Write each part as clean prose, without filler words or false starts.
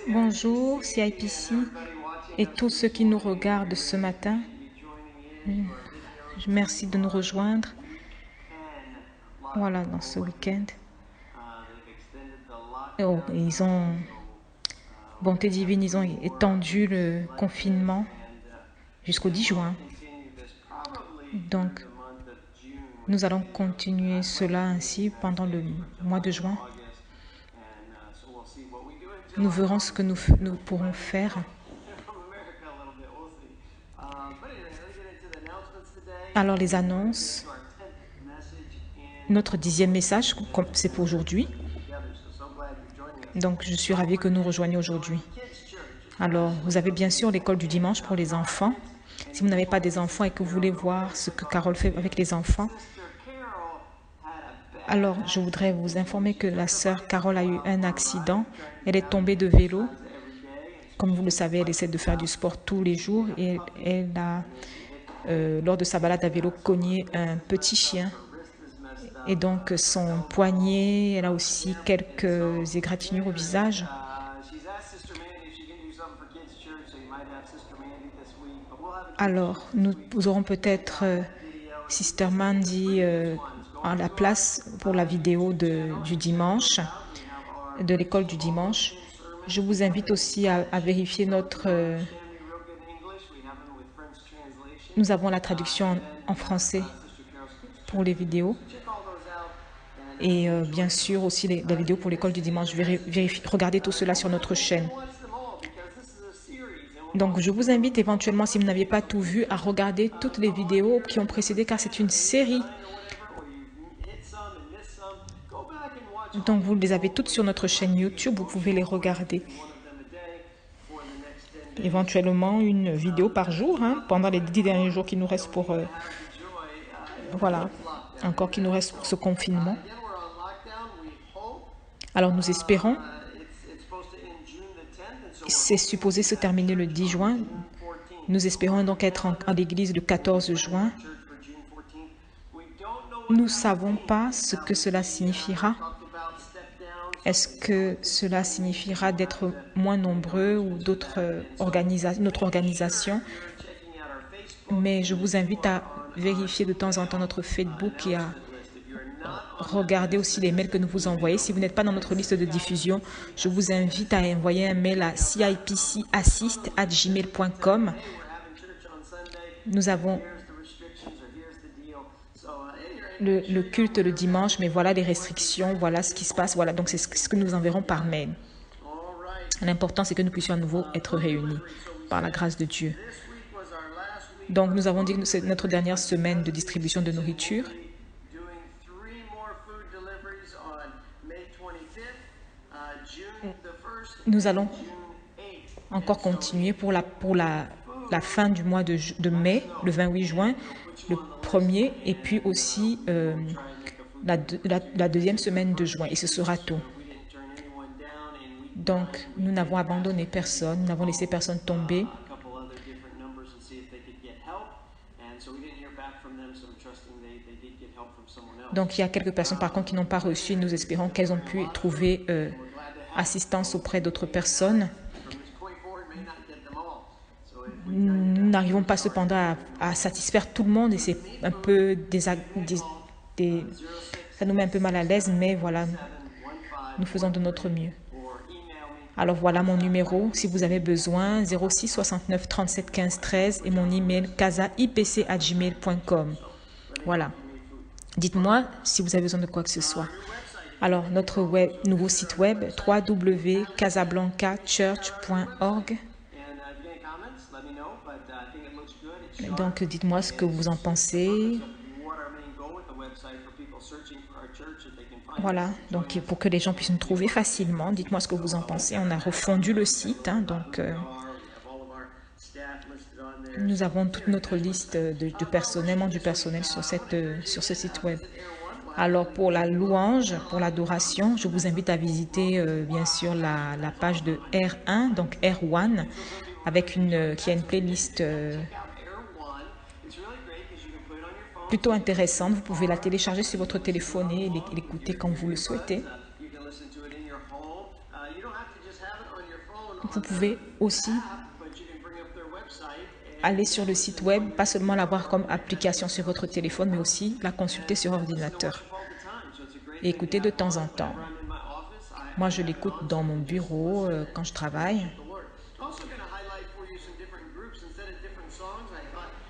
Bonjour, CIPC et tous ceux qui nous regardent ce matin. Merci de nous rejoindre. Voilà, dans ce week-end. Oh, ils ont, bonté divine, ils ont étendu le confinement jusqu'au 10 juin. Donc, nous allons continuer cela ainsi pendant le mois de juin. Nous verrons ce que nous pourrons faire. Alors, les annonces. Notre 10e message, c'est pour aujourd'hui. Donc, je suis ravie que nous rejoignions aujourd'hui. Alors, vous avez bien sûr l'école du dimanche pour les enfants. Si vous n'avez pas des enfants et que vous voulez voir ce que Carole fait avec les enfants, alors je voudrais vous informer que la sœur Carole a eu un accident. Elle est tombée de vélo. Comme vous le savez, elle essaie de faire du sport tous les jours et elle a, lors de sa balade à vélo, cogné un petit chien. Et donc son poignet, elle a aussi quelques égratignures au visage. Alors, nous aurons peut-être Sister Mandy à la place pour la vidéo du dimanche, de l'école du dimanche. Je vous invite aussi à vérifier notre... nous avons la traduction en français pour les vidéos. Et bien sûr aussi la vidéo pour l'école du dimanche. Regardez tout cela sur notre chaîne. Donc, je vous invite éventuellement, si vous n'avez pas tout vu, à regarder toutes les vidéos qui ont précédé, car c'est une série. Donc, vous les avez toutes sur notre chaîne YouTube, vous pouvez les regarder. Éventuellement, une vidéo par jour, pendant les 10 derniers jours qui nous restent pour... voilà, encore qui nous reste pour ce confinement. Alors, nous espérons... C'est supposé se terminer le 10 juin. Nous espérons donc être à l'église le 14 juin. Nous ne savons pas ce que cela signifiera. Est-ce que cela signifiera d'être moins nombreux ou notre organisation? Mais je vous invite à vérifier de temps en temps notre Facebook et à regarder aussi les mails que nous vous envoyons. Si vous n'êtes pas dans notre liste de diffusion, je vous invite à envoyer un mail à cipcassist@gmail.com. Nous avons le culte le dimanche, mais voilà les restrictions, voilà ce qui se passe. Voilà, donc c'est ce que nous enverrons par mail. L'important, c'est que nous puissions à nouveau être réunis par la grâce de Dieu. Donc, nous avons dit que c'est notre dernière semaine de distribution de nourriture. Nous allons encore continuer pour la fin du mois de mai, le 28 juin, le 1er, et puis aussi la deuxième semaine de juin, et ce sera tout. Donc, nous n'avons abandonné personne, nous n'avons laissé personne tomber. Donc, il y a quelques personnes, par contre, qui n'ont pas reçu. Nous espérons qu'elles ont pu trouver assistance auprès d'autres personnes. Nous n'arrivons pas cependant à satisfaire tout le monde et c'est un peu ça nous met un peu mal à l'aise, mais voilà, nous faisons de notre mieux. Alors voilà mon numéro, si vous avez besoin, 06 69 37 15 13 et mon email casaipc@gmail.com. Voilà. Dites-moi si vous avez besoin de quoi que ce soit. Alors, notre nouveau site web, www.casablancachurch.org. Donc, dites-moi ce que vous en pensez. Voilà, donc pour que les gens puissent nous trouver facilement, dites-moi ce que vous en pensez. On a refondu le site, donc nous avons toute notre liste de personnel, membres du personnel sur ce site web. Alors pour la louange, pour l'adoration, je vous invite à visiter bien sûr la page de R1, donc R1, qui a une playlist plutôt intéressante. Vous pouvez la télécharger sur votre téléphone et l'écouter quand vous le souhaitez. vous pouvez aussi aller sur le site web, pas seulement l'avoir comme application sur votre téléphone, mais aussi la consulter sur ordinateur et écouter de temps en temps. Moi, je l'écoute dans mon bureau quand je travaille.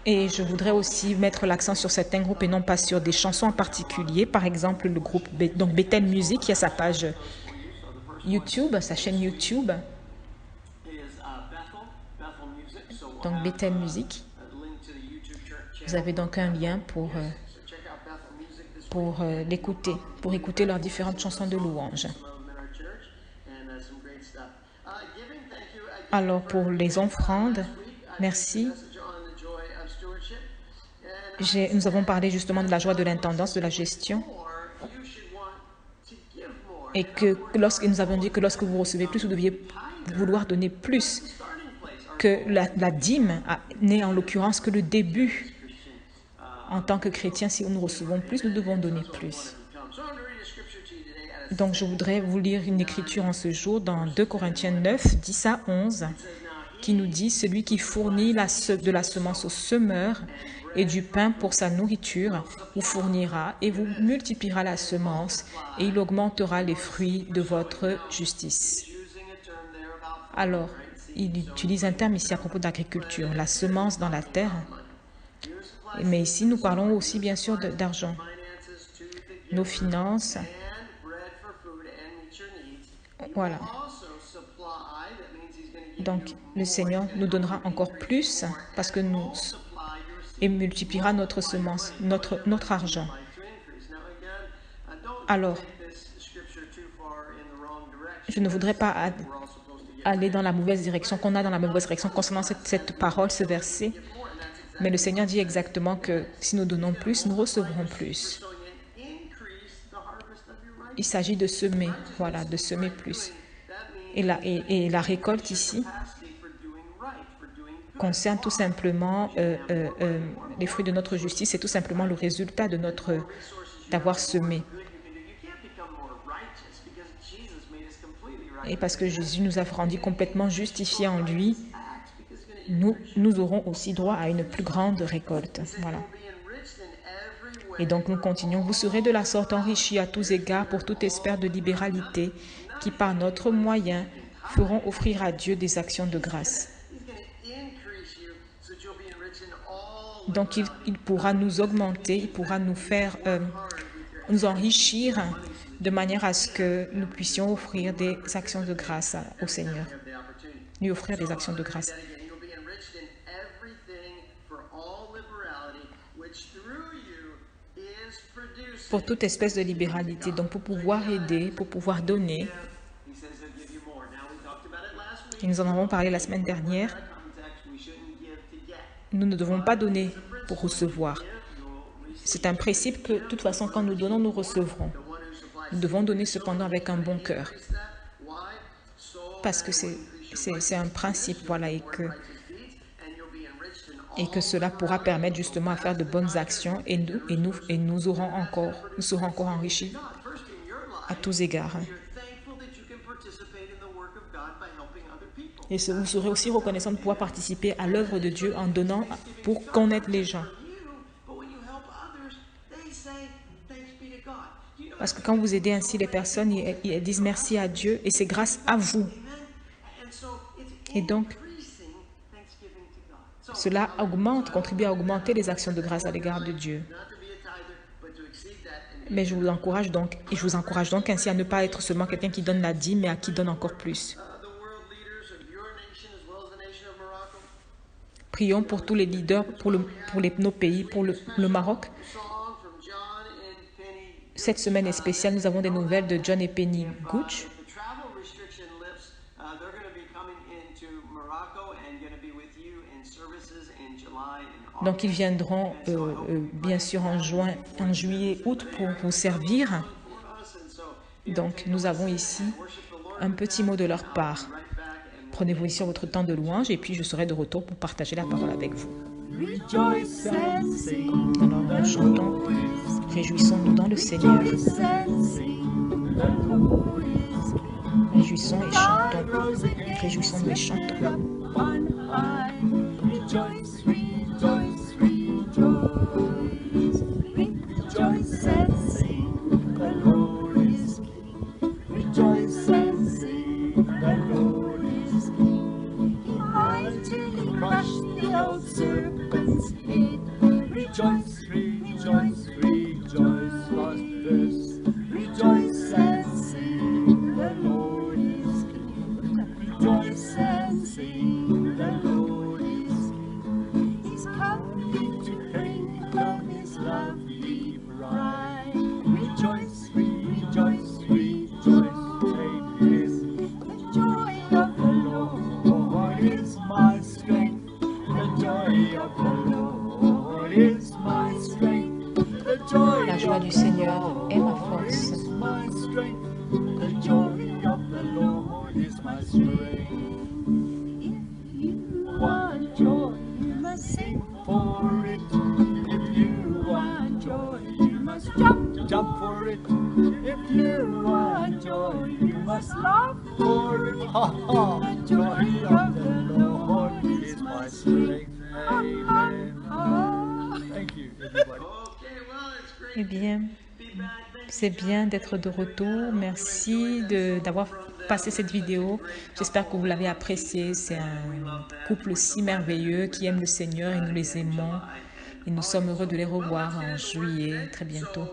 Et je voudrais aussi mettre l'accent sur certains groupes et non pas sur des chansons en particulier. Par exemple, le groupe Bethel Music, qui a sa page YouTube, sa chaîne YouTube. Donc Bethel Music. Vous avez donc un lien pour l'écouter, pour écouter leurs différentes chansons de louange. Alors pour les offrandes, merci. Nous avons parlé justement de la joie de l'intendance, de la gestion. Et que nous avons dit que lorsque vous recevez plus, vous deviez vouloir donner plus. Que la dîme n'est en l'occurrence que le début. En tant que chrétiens, si nous recevons plus, nous devons donner plus. Donc je voudrais vous lire une écriture en ce jour dans 2 Corinthiens 9, 10 à 11, qui nous dit « Celui qui fournit de la semence au semeur et du pain pour sa nourriture vous fournira et vous multipliera la semence et il augmentera les fruits de votre justice. » Alors, il utilise un terme ici à propos d'agriculture, la semence dans la terre. Mais ici, nous parlons aussi bien sûr d'argent. Nos finances. Voilà. Donc, le Seigneur nous donnera encore plus parce que et multipliera notre semence, notre argent. Alors, je ne voudrais pas aller dans la mauvaise direction, qu'on a dans la mauvaise direction concernant cette parole, ce verset. Mais le Seigneur dit exactement que si nous donnons plus, nous recevrons plus. Il s'agit de semer, voilà, de semer plus. Et la récolte ici concerne tout simplement les fruits de notre justice, c'est tout simplement le résultat de d'avoir semé. Et parce que Jésus nous a rendus complètement justifiés en lui, nous aurons aussi droit à une plus grande récolte. Voilà. Et donc nous continuons. Vous serez de la sorte enrichis à tous égards pour toute espère de libéralité qui par notre moyen feront offrir à Dieu des actions de grâce. Donc il pourra nous augmenter, il pourra nous faire nous enrichir de manière à ce que nous puissions offrir des actions de grâce au Seigneur. Lui offrir des actions de grâce. Pour toute espèce de libéralité, donc pour pouvoir aider, pour pouvoir donner. Et nous en avons parlé la semaine dernière. Nous ne devons pas donner pour recevoir. C'est un principe que, de toute façon, quand nous donnons, nous recevrons. Nous devons donner cependant avec un bon cœur. Parce que c'est un principe, voilà, et que cela pourra permettre justement à faire de bonnes actions et nous serons encore enrichis à tous égards. Et vous serez aussi reconnaissant de pouvoir participer à l'œuvre de Dieu en donnant pour connaître les gens. Parce que quand vous aidez ainsi les personnes, ils disent merci à Dieu et c'est grâce à vous. Et donc, cela contribue à augmenter les actions de grâce à l'égard de Dieu. Mais je vous encourage donc ainsi à ne pas être seulement quelqu'un qui donne la dîme, mais à qui donne encore plus. Prions pour tous les leaders, pour nos pays, pour le Maroc. Cette semaine est spéciale, nous avons des nouvelles de John et Penny Gooch. Donc, ils viendront bien sûr en juillet, août pour vous servir. Donc, nous avons ici un petit mot de leur part. Prenez-vous ici votre temps de louange et puis je serai de retour pour partager la parole avec vous. Alors, nous chantons, réjouissons-nous dans le Seigneur. Réjouissons et chantons. Réjouissons-nous et chantons. Rejoice, rejoice, rejoice. Rejoice and sing, the Lord is King. Rejoice and sing, the Lord is King. He mightily crushed the old serpent's head. Rejoice, rejoice, rejoice, last verse. Rejoice and sing, the Lord is King. Rejoice and sing, the Lord is King. He's coming to bring home his lovely bride. Rejoice, rejoice, rejoice, take this. The joy of the Lord is my strength. The joy of the Lord is my strength. The joy La joie du Seigneur est ma force. is my strength. The joy of the Lord is my strength. If you want joy, you must sing for it. If you want joy, you must jump for it. If you want joy, you must laugh for it. Ha ha! The joy of the Lord is my strength. Amen. Thank you, everybody. Eh bien, c'est bien d'être de retour. Merci d'avoir passé cette vidéo. J'espère que vous l'avez appréciée. C'est un couple si merveilleux qui aime le Seigneur et nous les aimons. Et nous sommes heureux de les revoir en juillet, très bientôt.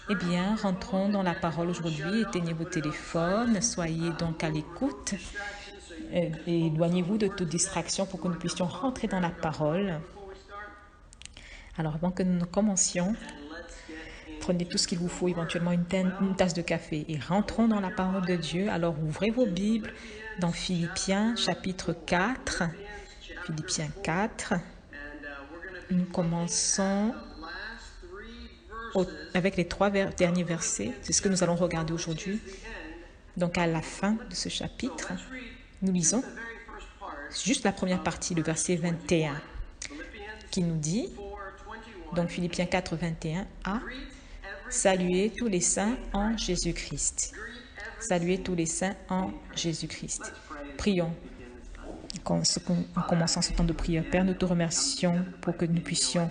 Eh bien, rentrons dans la parole aujourd'hui. Éteignez vos téléphones. Soyez donc à l'écoute. Et éloignez-vous de toute distraction pour que nous puissions rentrer dans la parole. Alors, avant que nous commencions, prenez tout ce qu'il vous faut, éventuellement une tasse de café, et rentrons dans la parole de Dieu. Alors, ouvrez vos Bibles dans Philippiens, chapitre 4. Philippiens 4. Nous commençons avec les 3 derniers versets. C'est ce que nous allons regarder aujourd'hui. Donc, à la fin de ce chapitre, nous lisons juste la première partie, le verset 21, qui nous dit, donc Philippiens 4, 21a, saluez tous les saints en Jésus-Christ. Saluez tous les saints en Jésus-Christ. Prions. En commençant ce temps de prière, Père, nous te remercions pour que nous puissions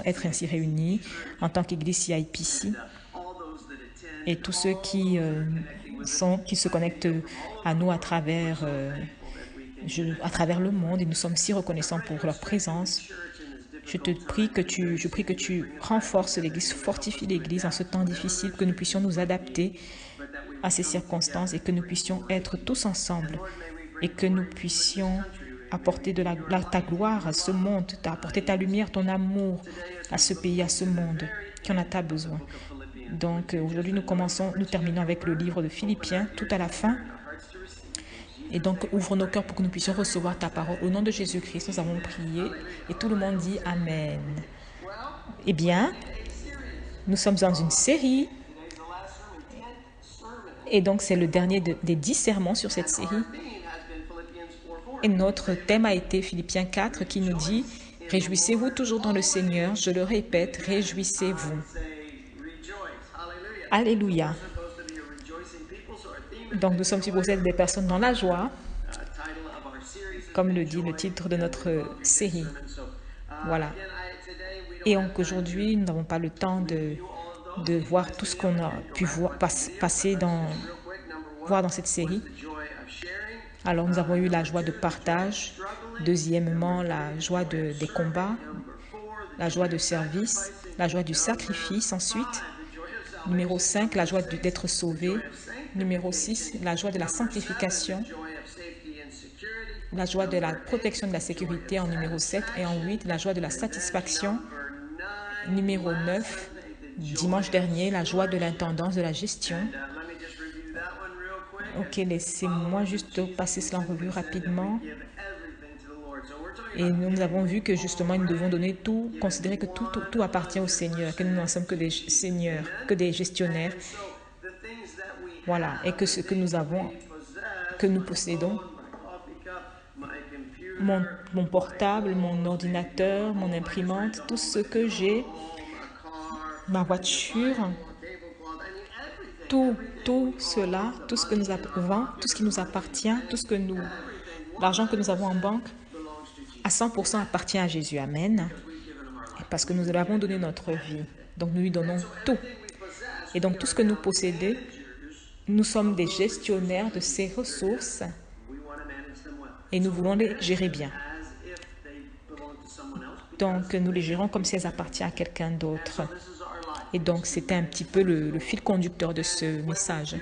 être ainsi réunis en tant qu'Église CIPC et tous ceux qui se connectent à nous à travers le monde, et nous sommes si reconnaissants pour leur présence. Je prie que tu renforces l'Église, fortifie l'Église en ce temps difficile, que nous puissions nous adapter à ces circonstances et que nous puissions être tous ensemble et que nous puissions apporter ta gloire à ce monde, apporter ta lumière, ton amour à ce pays, à ce monde qui en a tant besoin. Donc aujourd'hui, nous terminons avec le livre de Philippiens, tout à la fin. Et donc, ouvre nos cœurs pour que nous puissions recevoir ta parole. Au nom de Jésus-Christ, nous avons prié et tout le monde dit Amen. Eh bien, nous sommes dans une série et donc c'est le dernier des 10 sermons sur cette série. Et notre thème a été Philippiens 4 qui nous dit « Réjouissez-vous toujours dans le Seigneur, je le répète, réjouissez-vous. » Alléluia. Donc, nous sommes supposés être des personnes dans la joie, comme le dit le titre de notre série. Voilà. Et donc, aujourd'hui, nous n'avons pas le temps de voir tout ce qu'on a pu voir dans cette série. Alors, nous avons eu la joie de partage. Deuxièmement, la joie des combats, la joie de service, la joie du sacrifice ensuite. Numéro 5, la joie d'être sauvé. Numéro 6, la joie de la sanctification. La joie de la protection de la sécurité en numéro 7. Et en 8, la joie de la satisfaction. Numéro 9, dimanche dernier, la joie de l'intendance de la gestion. Ok, laissez-moi juste passer cela en revue rapidement. Et nous avons vu que justement, nous devons donner tout, considérer que tout appartient au Seigneur, que nous n'en sommes que des seigneurs, que des gestionnaires. Voilà, et que ce que nous avons, que nous possédons, mon portable, mon ordinateur, mon imprimante, tout ce que j'ai, ma voiture, tout cela, tout ce que nous avons, tout ce qui nous appartient, l'argent que nous avons en banque, à 100% appartient à Jésus. Amen. Parce que nous lui avons donné notre vie. Donc nous lui donnons tout. Et donc tout ce que nous possédons, nous sommes des gestionnaires de ces ressources et nous voulons les gérer bien. Donc nous les gérons comme si elles appartiennent à quelqu'un d'autre. Et donc c'était un petit peu le fil conducteur de ce message.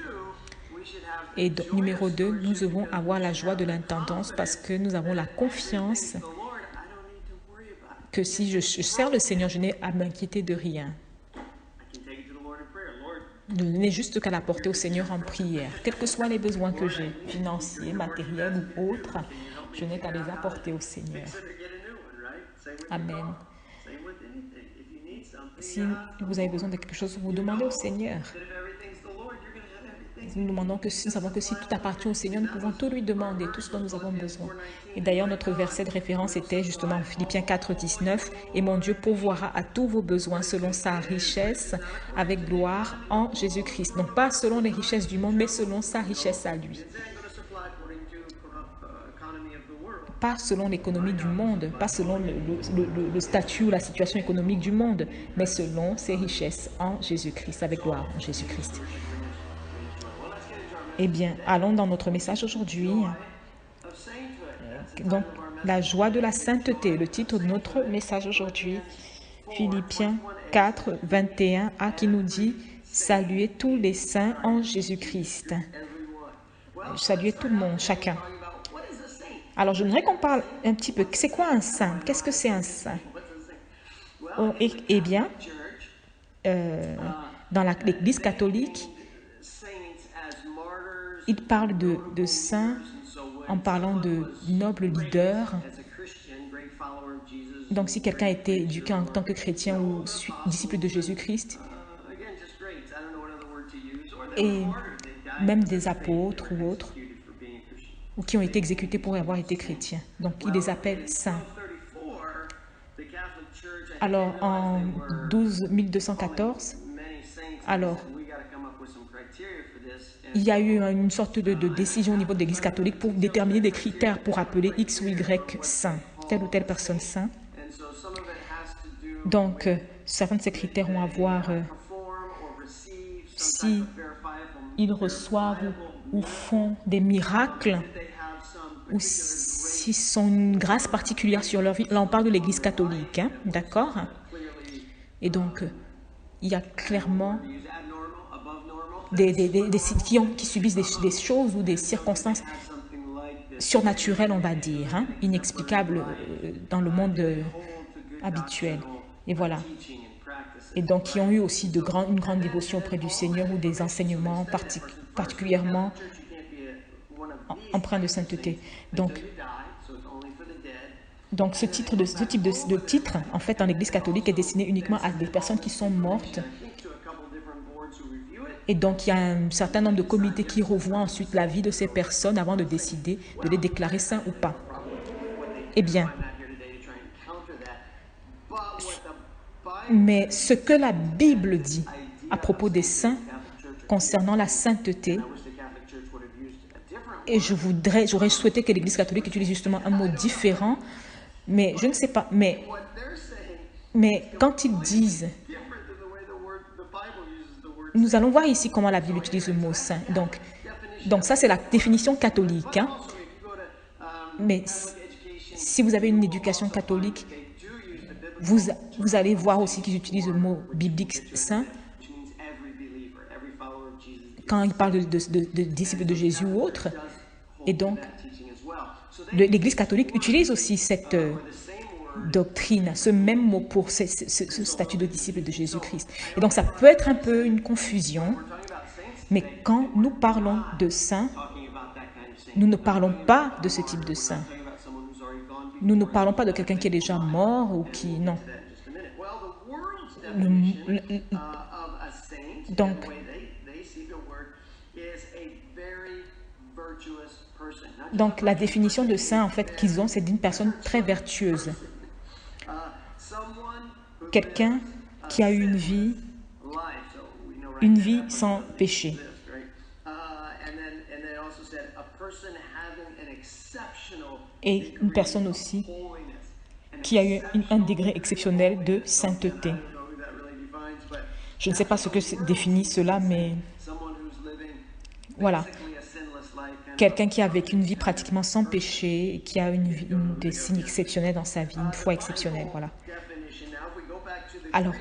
Et donc, numéro 2, nous devons avoir la joie de l'intendance parce que nous avons la confiance que si je sers le Seigneur, je n'ai à m'inquiéter de rien. Je n'ai juste qu'à l'apporter au Seigneur en prière. Quels que soient les besoins que j'ai, financiers, matériels ou autres, je n'ai qu'à les apporter au Seigneur. Amen. Si vous avez besoin de quelque chose, vous demandez au Seigneur. Nous savons que si tout appartient au Seigneur, nous pouvons tout lui demander, tout ce dont nous avons besoin. Et d'ailleurs, notre verset de référence était justement Philippiens 4, 19. Et mon Dieu pourvoira à tous vos besoins selon sa richesse avec gloire en Jésus-Christ. Donc pas selon les richesses du monde, mais selon sa richesse à lui. Pas selon l'économie du monde, pas selon le statut ou la situation économique du monde, mais selon ses richesses en Jésus-Christ, avec gloire en Jésus-Christ. Eh bien, allons dans notre message aujourd'hui. Donc, la joie de la sainteté, le titre de notre message aujourd'hui, Philippiens 4, 21a, qui nous dit « Saluez tous les saints en Jésus-Christ ». Saluez tout le monde, chacun. Alors, j'aimerais qu'on parle un petit peu. C'est quoi un saint? Qu'est-ce que c'est un saint? Eh bien, dans l'Église catholique, il parle de saints en parlant de nobles leaders. Donc, si quelqu'un a été éduqué en tant que chrétien ou disciple de Jésus-Christ, et même des apôtres ou autres, ou qui ont été exécutés pour avoir été chrétiens. Donc, il les appelle saints. Alors, en 1214, alors, il y a eu une sorte de décision au niveau de l'Église catholique pour déterminer des critères pour appeler X ou Y saint, telle ou telle personne saint. Donc, certains de ces critères ont à voir si ils reçoivent ou font des miracles ou s'ils ont une grâce particulière sur leur vie. Là, on parle de l'Église catholique, hein, d'accord? Et donc, il y a clairement qui subissent des choses ou des circonstances surnaturelles, on va dire, hein, inexplicables dans le monde habituel. Et voilà. Et donc, qui ont eu aussi une grande dévotion auprès du Seigneur ou des enseignements particulièrement empreints de sainteté. Donc ce type de titre, en fait, dans l'Église catholique, est destiné uniquement à des personnes qui sont mortes. Et donc, il y a un certain nombre de comités qui revoient ensuite la vie de ces personnes avant de décider de les déclarer saints ou pas. Eh bien, mais ce que la Bible dit à propos des saints concernant la sainteté, et j'aurais souhaité que l'Église catholique utilise justement un mot différent, mais je ne sais pas, mais quand ils disent, nous allons voir ici comment la Bible utilise le mot saint. Donc ça, c'est la définition catholique. Hein. Mais si vous avez une éducation catholique, vous allez voir aussi qu'ils utilisent le mot biblique saint quand ils parlent de disciples de Jésus ou autres. Et donc, l'Église catholique utilise aussi cette doctrine, ce même mot pour ce statut de disciple de Jésus-Christ. Et donc, ça peut être un peu une confusion, mais quand nous parlons de saint, nous ne parlons pas de ce type de saint. Nous ne parlons pas de quelqu'un qui est déjà mort ou qui... Non. Donc, la définition de saint, en fait, qu'ils ont, c'est d'une personne très vertueuse. Quelqu'un qui a eu une vie une vie sans péché. Et une personne aussi qui a eu un degré exceptionnel de sainteté. Je ne sais pas ce que définit cela, mais voilà. Quelqu'un qui a vécu une vie pratiquement sans péché, qui a des signes exceptionnels dans sa vie, une foi exceptionnelle, voilà. Alors,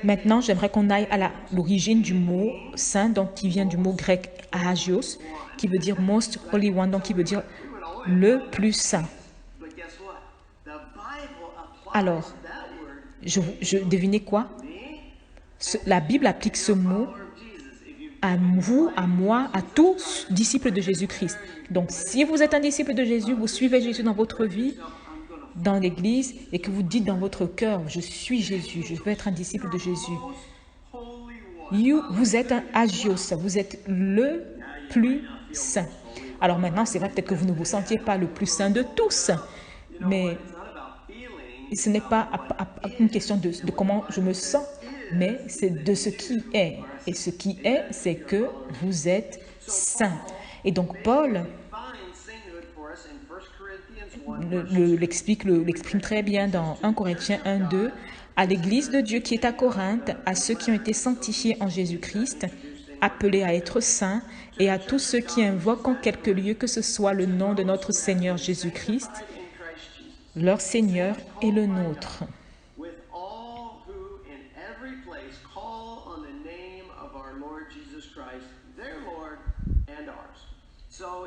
maintenant, j'aimerais qu'on aille à l'origine du mot saint, donc qui vient du mot grec hagios, qui veut dire most holy one, donc qui veut dire le plus saint. Alors, je devinais quoi? La Bible applique ce mot à vous, à moi, à tous disciples de Jésus-Christ. Donc, si vous êtes un disciple de Jésus, vous suivez Jésus dans votre vie, dans l'Église, et que vous dites dans votre cœur, je suis Jésus, je veux être un disciple de Jésus. Vous êtes un hagios, vous êtes le plus saint. Alors maintenant, c'est vrai peut-être que vous ne vous sentiez pas le plus saint de tous, mais ce n'est pas une question de comment je me sens, mais c'est de ce qui est. Et ce qui est, c'est que vous êtes saint. Et donc Paul l'exprime très bien dans 1 Corinthiens 1:2, à l'Église de Dieu qui est à Corinthe, à ceux qui ont été sanctifiés en Jésus-Christ, appelés à être saints, et à tous ceux qui invoquent en quelque lieu que ce soit le nom de notre Seigneur Jésus-Christ, leur Seigneur et le nôtre.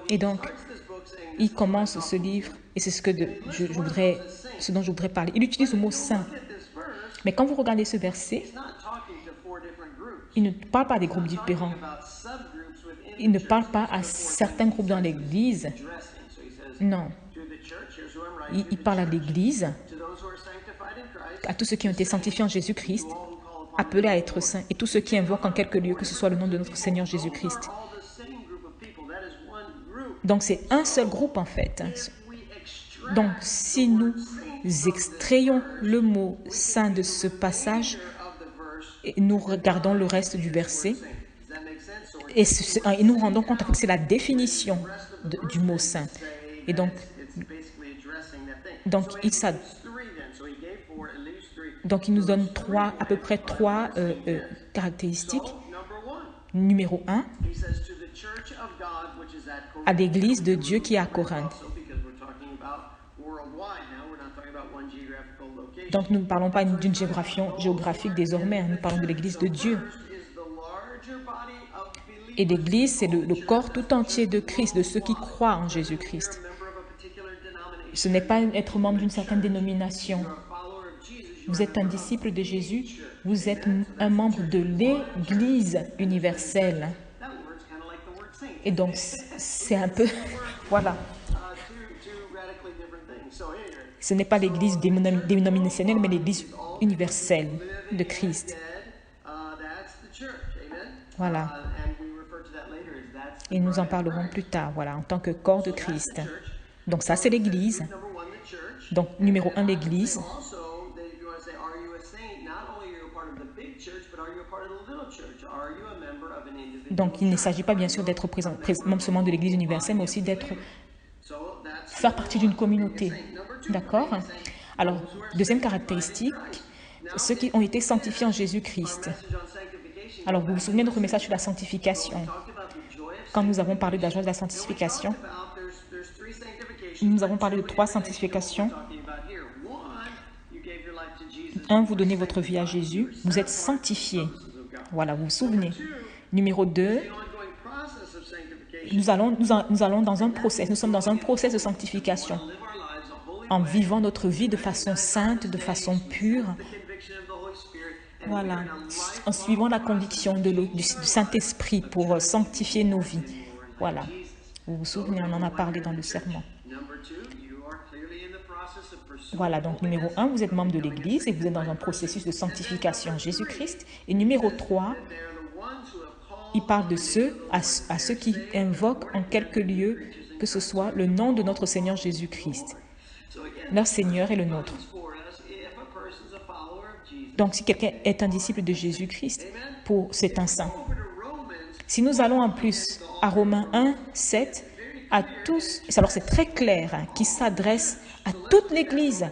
Et donc, il commence ce livre, et c'est ce dont je voudrais parler. Il utilise le mot saint. Mais quand vous regardez ce verset, il ne parle pas des groupes différents. Il ne parle pas à certains groupes dans l'Église. Non. Il parle à l'Église, à tous ceux qui ont été sanctifiés en Jésus-Christ, appelés à être saints, et tous ceux qui invoquent en quelque lieu que ce soit le nom de notre Seigneur Jésus-Christ. Donc, c'est un seul groupe, en fait. Donc, si nous extrayons le mot « saint » de ce passage, et nous regardons le reste du verset, et nous nous rendons compte que c'est la définition du mot « saint ». Et donc il nous donne à peu près trois caractéristiques. Numéro 1, à l'Église de Dieu qui est à Corinthe. Donc, nous ne parlons pas d'une géographique désormais, nous parlons de l'Église de Dieu. Et l'Église, c'est le corps tout entier de Christ, de ceux qui croient en Jésus-Christ. Ce n'est pas être membre d'une certaine dénomination. Vous êtes un disciple de Jésus, vous êtes un membre de l'Église universelle. Et donc, c'est un peu... Voilà. Ce n'est pas l'Église dénominationnelle, mais l'Église universelle de Christ. Voilà. Et nous en parlerons plus tard, voilà, en tant que corps de Christ. Donc ça, c'est l'Église. Donc, numéro 1, l'Église. Donc, il ne s'agit pas bien sûr d'être membre seulement de l'Église universelle, mais aussi faire partie d'une communauté. D'accord? Alors, deuxième caractéristique, ceux qui ont été sanctifiés en Jésus-Christ. Alors, vous vous souvenez de notre message sur la sanctification. Quand nous avons parlé de la joie de la sanctification, nous avons parlé de 3 sanctifications. 1, vous donnez votre vie à Jésus, vous êtes sanctifiés. Voilà, vous vous souvenez. Numéro 2, nous sommes dans un process de sanctification, en vivant notre vie de façon sainte, de façon pure. Voilà, en suivant la conviction du Saint-Esprit pour sanctifier nos vies. Voilà, vous vous souvenez, on en a parlé dans le sermon. Voilà, donc numéro 1, vous êtes membre de l'Église et vous êtes dans un processus de sanctification en Jésus-Christ. Et numéro 3, il parle de à ceux qui invoquent en quelque lieu que ce soit le nom de notre Seigneur Jésus-Christ. Leur Seigneur est le nôtre. Donc, si quelqu'un est un disciple de Jésus-Christ, c'est un saint. Si nous allons en plus à Romains 1, 7, à tous, alors c'est très clair, hein, qui s'adresse à toute l'Église.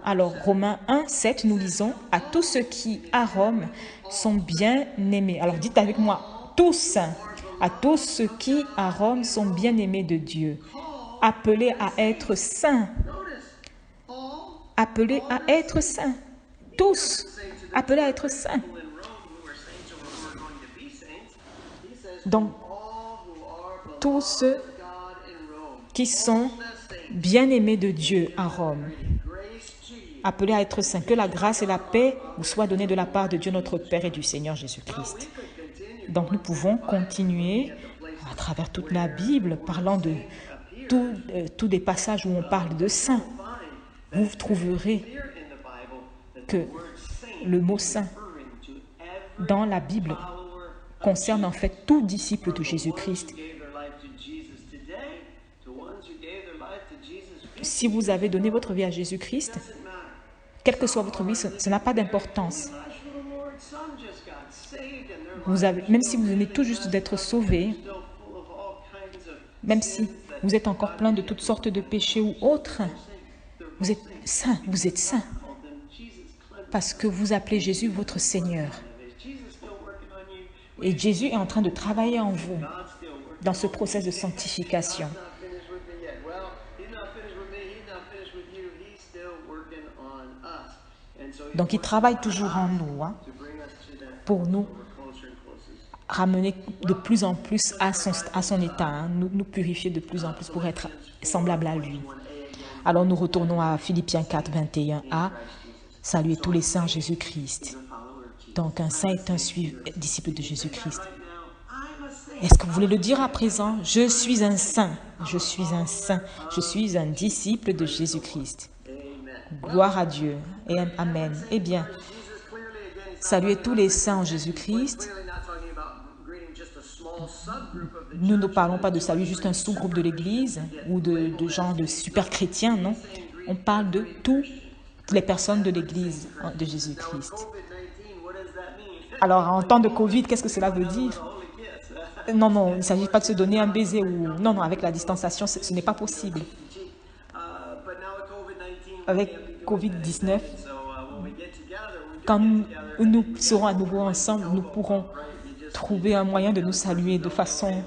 Alors, Romains 1, 7, nous lisons « À tous ceux qui, à Rome, sont bien-aimés ». Alors, dites avec moi « tous ». À tous ceux qui, à Rome, sont bien-aimés de Dieu, appelés à être saints. Appelés à être saints. Tous appelés à être saints. Donc, tous ceux qui sont bien-aimés de Dieu à Rome, appelés à être saints. Que la grâce et la paix vous soient données de la part de Dieu notre Père et du Seigneur Jésus-Christ. Donc nous pouvons continuer à travers toute la Bible, parlant de tous des passages où on parle de saints. Vous trouverez que le mot saint dans la Bible concerne en fait tout disciple de Jésus-Christ. Si vous avez donné votre vie à Jésus-Christ, quelle que soit votre vie, ça n'a pas d'importance. Même si vous venez tout juste d'être sauvé, même si vous êtes encore plein de toutes sortes de péchés ou autres, vous êtes saint, parce que vous appelez Jésus votre Seigneur. Et Jésus est en train de travailler en vous dans ce processus de sanctification. Donc, il travaille toujours en nous, hein, pour nous ramener de plus en plus à son état, hein, nous purifier de plus en plus pour être semblable à lui. Alors, nous retournons à Philippiens 4, 21a. Saluez tous les saints en Jésus-Christ. Donc, un saint est un disciple de Jésus-Christ. Est-ce que vous voulez le dire à présent? Je suis un saint, je suis un saint, je suis un disciple de Jésus-Christ. Gloire à Dieu et Amen. Eh bien, saluez tous les saints en Jésus-Christ. Nous ne parlons pas de saluer juste un sous-groupe de l'Église ou de gens de super chrétiens, non. On parle de toutes les personnes de l'Église de Jésus-Christ. Alors, en temps de Covid, qu'est-ce que cela veut dire? Non, non, il ne s'agit pas de se donner un baiser ou... Non, non, avec la distanciation, ce n'est pas possible. Avec Covid-19, quand nous serons à nouveau ensemble, nous pourrons trouver un moyen de nous saluer de façon...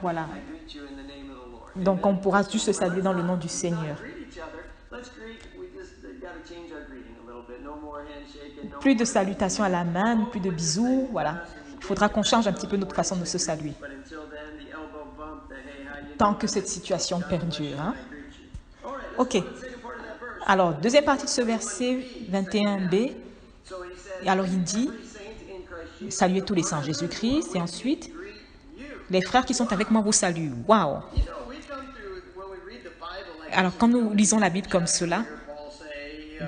Voilà. Donc, on pourra juste se saluer dans le nom du Seigneur. Plus de salutations à la main, plus de bisous, voilà. Il faudra qu'on change un petit peu notre façon de se saluer. Tant que cette situation perdure. Hein? Ok. Alors, deuxième partie de ce verset 21b. Alors, il dit, saluez tous les saints en Jésus-Christ. Et ensuite, les frères qui sont avec moi vous saluent. Waouh! Alors, quand nous lisons la Bible comme cela,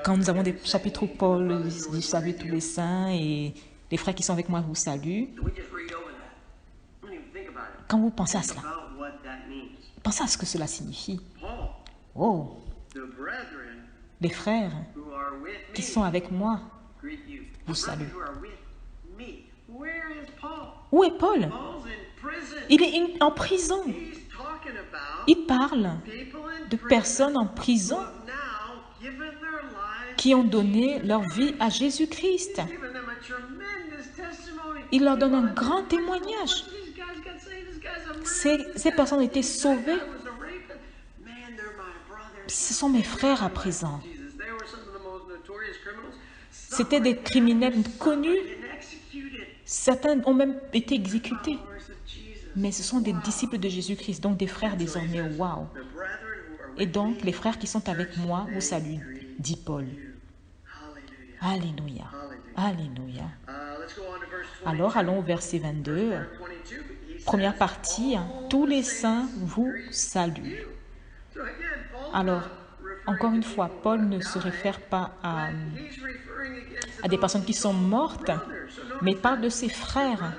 quand nous avons des chapitres où Paul dit saluez tous les saints et les frères qui sont avec moi vous saluent. Quand vous pensez à cela, pensez à ce que cela signifie. Oh! Les frères qui sont avec moi vous saluent. Où est Paul? Il est en prison. Il parle de personnes en prison qui ont donné leur vie à Jésus-Christ. Il leur donne un grand témoignage. Ces personnes ont été sauvées. Ce sont mes frères à présent. C'étaient des criminels connus. Certains ont même été exécutés. Mais ce sont des disciples de Jésus-Christ, donc des frères désormais. Waouh! Et donc, les frères qui sont avec moi vous saluent, dit Paul. Alléluia. Alléluia. Alors, allons au verset 22. Première partie, tous les saints vous saluent. Alors, encore une fois, Paul ne se réfère pas à des personnes qui sont mortes, mais il parle de ses frères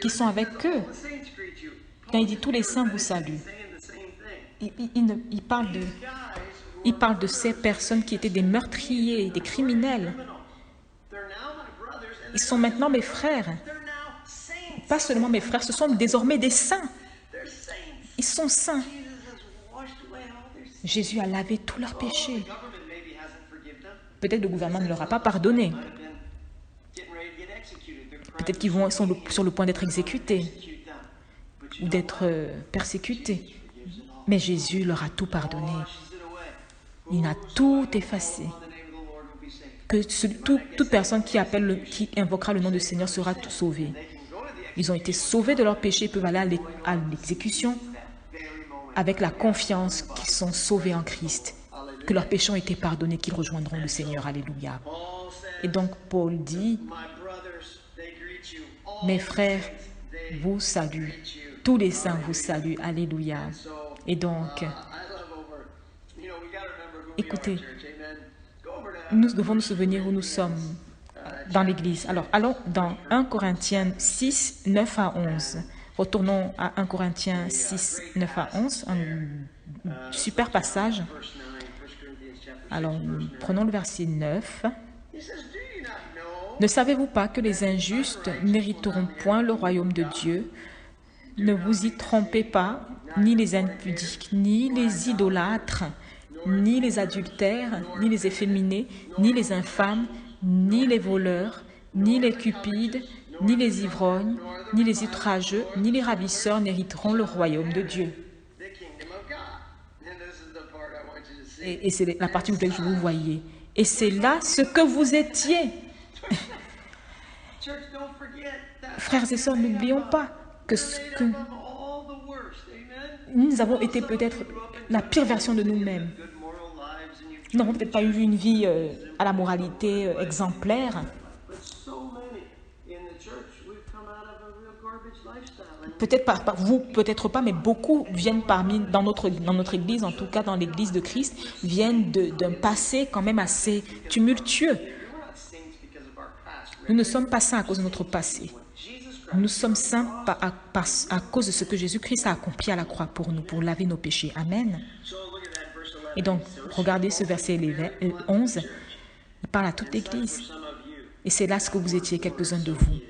qui sont avec eux. Quand il dit tous les saints vous saluent, il parle de ces personnes qui étaient des meurtriers, des criminels, Ils sont maintenant mes frères. Pas seulement mes frères, ce sont désormais des saints. Ils sont saints. Jésus a lavé tous leurs péchés. Peut-être le gouvernement ne leur a pas pardonné. Peut-être qu'ils sont sur le point d'être exécutés ou d'être persécutés. Mais Jésus leur a tout pardonné. Il a tout effacé. Que toute personne qui invoquera le nom du Seigneur sera sauvée. Ils ont été sauvés de leurs péchés et peuvent aller à l'exécution avec la confiance qu'ils sont sauvés en Christ, que leurs péchés ont été pardonnés, qu'ils rejoindront le Seigneur. Alléluia. Et donc Paul dit, mes frères vous saluent, tous les saints vous saluent. Alléluia. Et donc, écoutez, nous devons nous souvenir où nous sommes dans l'Église. Alors, allons dans 1 Corinthiens 6, 9 à 11. Retournons à 1 Corinthiens 6, 9 à 11, un super passage. Alors, prenons le verset 9. Ne savez-vous pas que les injustes n'hériteront point le royaume de Dieu? Ne vous y trompez pas, ni les impudiques, ni les idolâtres, ni les adultères, ni les efféminés, ni les infâmes, ni les voleurs, ni les cupides, ni les ivrognes, ni les outrageux, ni les ravisseurs n'hériteront le royaume de Dieu. Et c'est la partie où vous voyez. Et c'est là ce que vous étiez. Frères et sœurs, n'oublions pas que nous avons été peut-être la pire version de nous-mêmes. Nous n'avons peut-être pas eu une vie à la moralité exemplaire. Peut-être pas vous, peut-être pas, mais beaucoup viennent dans notre église, en tout cas dans l'église de Christ, viennent d'un passé quand même assez tumultueux. Nous ne sommes pas saints à cause de notre passé. Nous sommes saints à cause de ce que Jésus-Christ a accompli à la croix pour nous, pour laver nos péchés. Amen. Et donc, regardez ce verset 11. Il parle à toute l'église. Et c'est là ce que vous étiez, quelques-uns de vous.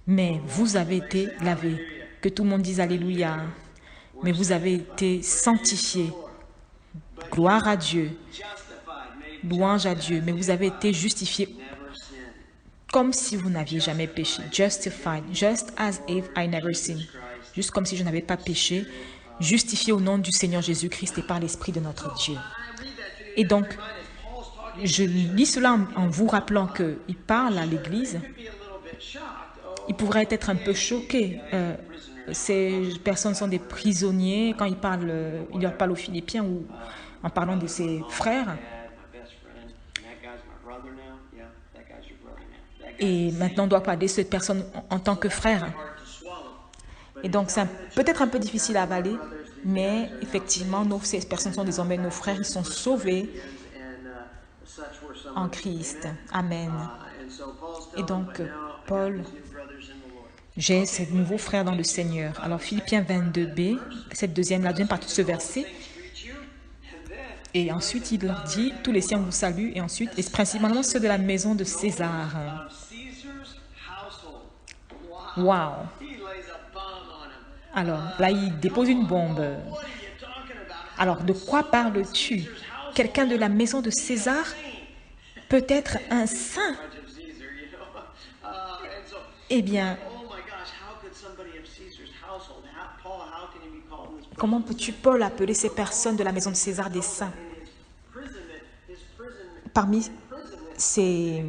Mais vous avez été lavés. Que tout le monde dise Alléluia. Mais vous avez été sanctifiés. Gloire à Dieu. Louange à Dieu. Mais vous avez été justifiés comme si vous n'aviez jamais péché. Justified. Just as if I never sinned. Juste comme si je n'avais pas péché. Justifié au nom du Seigneur Jésus-Christ et par l'Esprit de notre Dieu. Et donc, je lis cela en vous rappelant qu'il parle à l'Église. Il pourrait être un peu choqué. Ces personnes sont des prisonniers. Quand il leur parle aux Philippiens ou en parlant de ses frères. Et maintenant, on doit parler de cette personne en tant que frère. Et donc, c'est peut-être un peu difficile à avaler, mais effectivement, ces personnes sont désormais nos frères. Ils sont sauvés en Christ. Amen. Et donc, Paul, j'ai ces nouveaux frères dans le Seigneur. Alors, Philippiens 22b, la deuxième partie de ce verset. Et ensuite, il leur dit, tous les siens vous saluent. Et ensuite, et principalement ceux de la maison de César. Wow! Alors, là, il dépose une bombe. Alors, de quoi parles-tu? Quelqu'un de la maison de César peut être un saint. Eh bien, comment peux-tu, Paul, appeler ces personnes de la maison de César des saints? Parmi ces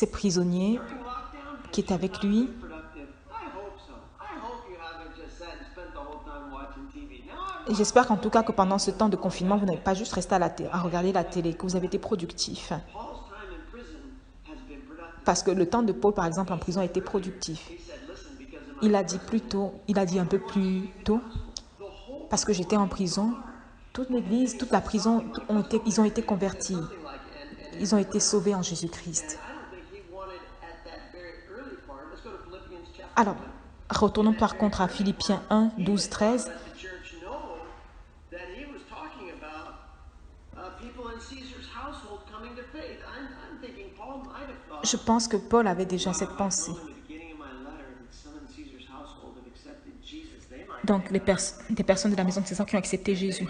prisonniers qui étaient avec lui, j'espère qu'en tout cas que pendant ce temps de confinement, vous n'avez pas juste resté à regarder la télé, que vous avez été productif. Parce que le temps de Paul, par exemple, en prison a été productif. Il a dit un peu plus tôt, parce que j'étais en prison, toute l'église, toute la prison, ils ont été convertis. Ils ont été sauvés en Jésus-Christ. Alors, retournons par contre à Philippiens 1, 12, 13. Je pense que Paul avait déjà cette pensée. Donc, des personnes de la maison de César qui ont accepté Jésus.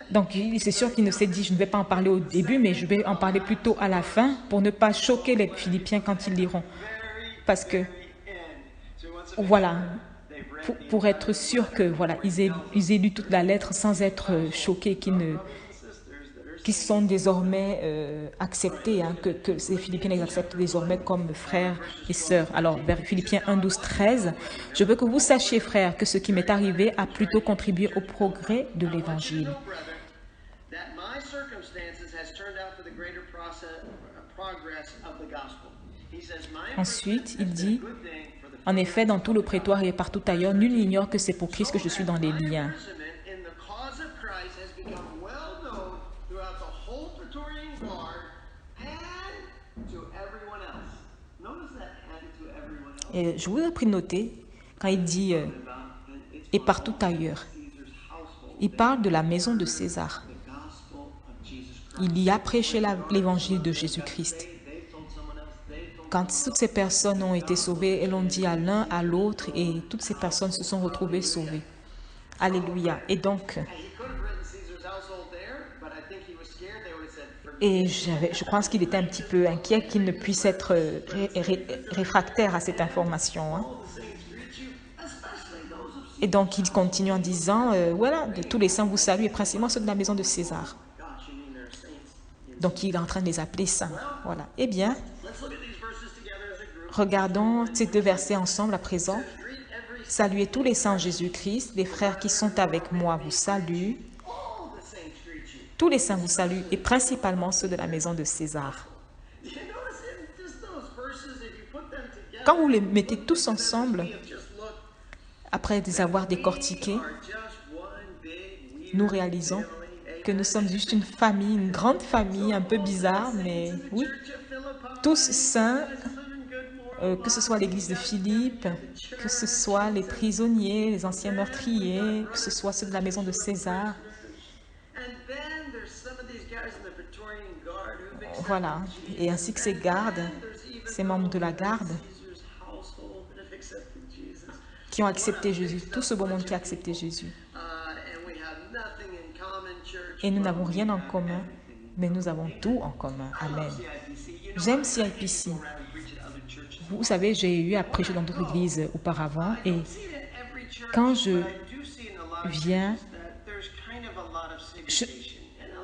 Donc, c'est sûr qu'il ne s'est dit, je ne vais pas en parler au début, mais je vais en parler plutôt à la fin pour ne pas choquer les Philippiens quand ils liront. Parce que, voilà, pour être sûr que, voilà, ils aient lu toute la lettre sans être choqués, qui sont désormais acceptés, hein, que ces Philippiens les acceptent désormais comme frères et sœurs. Alors, vers Philippiens 1, 12, 13, je veux que vous sachiez, frères, que ce qui m'est arrivé a plutôt contribué au progrès de l'Évangile. Ensuite, il dit, en effet, dans tout le prétoire et partout ailleurs, nul n'ignore que c'est pour Christ que je suis dans les liens. Et je vous ai pris de noter, quand il dit « et partout ailleurs », il parle de la maison de César. Il y a prêché l'évangile de Jésus-Christ. Quand toutes ces personnes ont été sauvées, elles l'ont dit à l'un, à l'autre, et toutes ces personnes se sont retrouvées sauvées. Alléluia. Et donc, je pense qu'il était un petit peu inquiet qu'il ne puisse être réfractaire à cette information. Hein. Et donc, il continue en disant, voilà, de tous les saints vous saluent, et principalement ceux de la maison de César. Donc, il est en train de les appeler saints. Voilà. Eh bien, regardons ces deux versets ensemble à présent. Saluez tous les saints en Jésus-Christ, les frères qui sont avec moi vous saluent. Tous les saints vous saluent, et principalement ceux de la maison de César. Quand vous les mettez tous ensemble, après les avoir décortiqués, nous réalisons que nous sommes juste une famille, une grande famille, un peu bizarre, mais oui, tous saints, que ce soit l'église de Philippe, que ce soit les prisonniers, les anciens meurtriers, que ce soit ceux de la maison de César. Voilà, et ainsi que ces gardes, ces membres de la garde qui ont accepté Jésus, tout ce beau monde qui a accepté Jésus. Et nous n'avons rien en commun, mais nous avons tout en commun. Amen. J'aime CIPC. Vous savez, j'ai eu à prêcher dans d'autres églises auparavant, et quand je viens,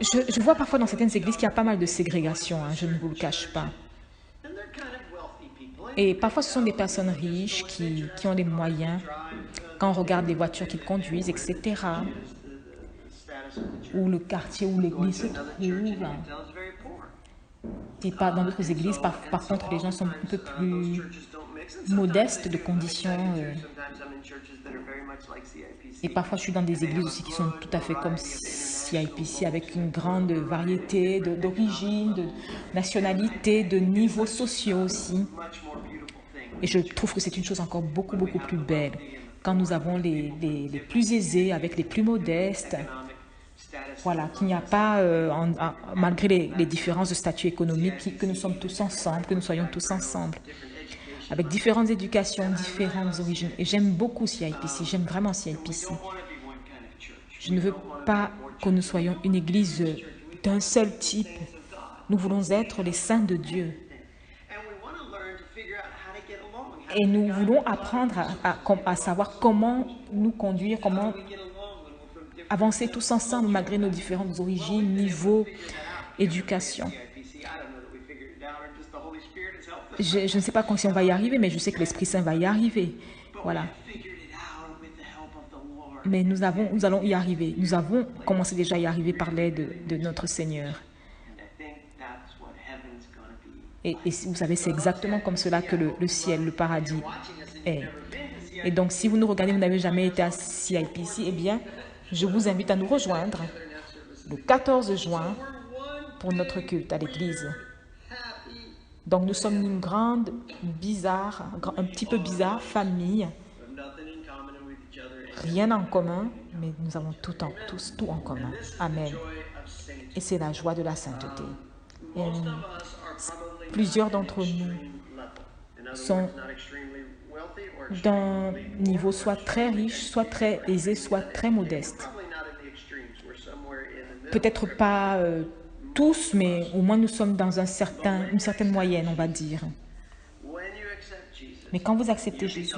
je vois parfois dans certaines églises qu'il y a pas mal de ségrégation, hein, je ne vous le cache pas. Et parfois, ce sont des personnes riches qui ont des moyens. Quand on regarde les voitures qu'ils conduisent, etc., ou le quartier où l'église se trouve. Et pas dans d'autres églises, par contre, les gens sont un peu plus modestes de conditions. Et parfois, je suis dans des églises aussi qui sont tout à fait comme CIPC, avec une grande variété d'origines, de nationalités, de niveaux sociaux aussi. Et je trouve que c'est une chose encore beaucoup, beaucoup plus belle. Quand nous avons les plus aisés avec les plus modestes, voilà, qu'il n'y a pas, malgré les différences de statut économique, que nous sommes tous ensemble, que nous soyons tous ensemble, avec différentes éducations, différentes origines. Et j'aime beaucoup CIPC, j'aime vraiment CIPC. Je ne veux pas que nous soyons une église d'un seul type. Nous voulons être les saints de Dieu. Et nous voulons apprendre à savoir comment nous conduire, comment avancer tous ensemble malgré nos différentes origines, niveaux, éducation. Je ne sais pas si on va y arriver, mais je sais que l'Esprit Saint va y arriver. Voilà. Mais nous allons y arriver. Nous avons commencé déjà à y arriver par l'aide de notre Seigneur. Et vous savez, c'est exactement comme cela que le ciel, le paradis est. Et donc, si vous nous regardez, vous n'avez jamais été à CIPC, eh bien, je vous invite à nous rejoindre le 14 juin pour notre culte à l'église. Donc, nous sommes une grande, un petit peu bizarre famille. Rien en commun, mais nous avons tous tout en commun. Amen. Et c'est la joie de la sainteté. Et plusieurs d'entre nous sont d'un niveau soit très riche, soit très aisé, soit très modeste. Peut-être pas tous, mais au moins nous sommes dans une certaine moyenne, on va dire. Mais quand vous acceptez Jésus,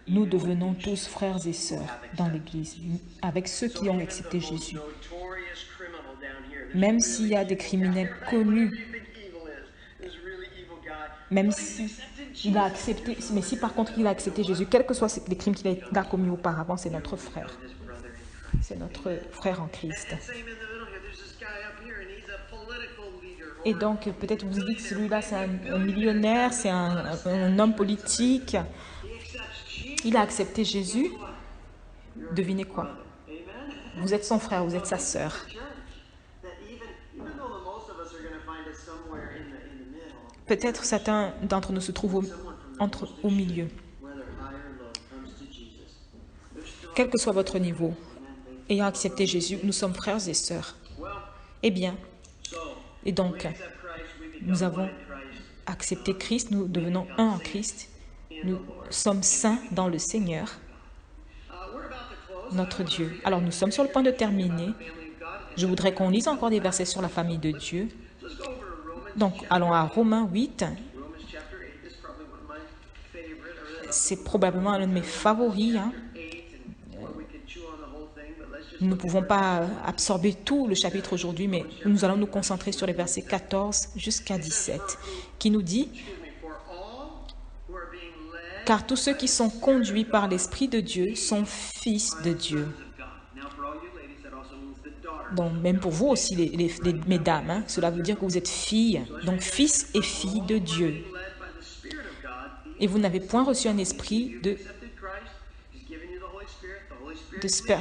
nous devenons tous frères et sœurs dans l'Église, avec ceux qui ont accepté Jésus. Même s'il y a des criminels connus, même si il a accepté, mais si par contre il a accepté Jésus, quels que soient les crimes qu'il a commis auparavant, c'est notre frère. C'est notre frère en Christ. Et donc, peut-être vous dites, celui-là, c'est un millionnaire, c'est un homme politique. Il a accepté Jésus. Devinez quoi? Vous êtes son frère, vous êtes sa sœur. Peut-être certains d'entre nous se trouvent au milieu. Quel que soit votre niveau, ayant accepté Jésus, nous sommes frères et sœurs. Eh bien, et donc, nous avons accepté Christ, nous devenons un en Christ, nous sommes saints dans le Seigneur, notre Dieu. Alors, nous sommes sur le point de terminer. Je voudrais qu'on lise encore des versets sur la famille de Dieu. Donc, allons à Romains 8. C'est probablement l'un de mes favoris. Nous ne pouvons pas absorber tout le chapitre aujourd'hui, mais nous allons nous concentrer sur les versets 14 jusqu'à 17, qui nous dit « Car tous ceux qui sont conduits par l'Esprit de Dieu sont fils de Dieu. » Donc, même pour vous aussi, les mesdames, cela veut dire que vous êtes filles, donc fils et filles de Dieu. Et vous n'avez point reçu un esprit de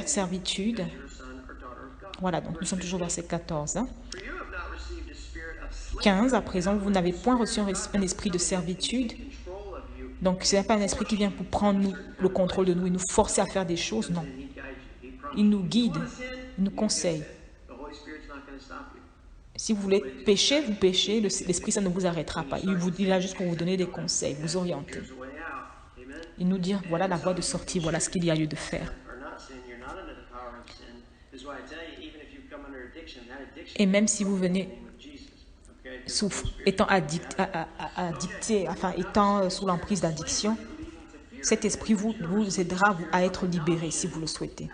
servitude. Voilà, donc nous sommes toujours verset 14. 15, à présent, vous n'avez point reçu un esprit de servitude. Donc, ce n'est pas un esprit qui vient pour prendre le contrôle de nous et nous forcer à faire des choses, non. Il nous guide, il nous conseille. Si vous voulez pécher, vous péchez, l'esprit, ça ne vous arrêtera pas. Il est là juste pour vous donner des conseils, vous orienter. Il nous dit, voilà la voie de sortie, voilà ce qu'il y a lieu de faire. Et même si vous venez étant étant sous l'emprise d'addiction, cet esprit vous aidera à être libéré si vous le souhaitez.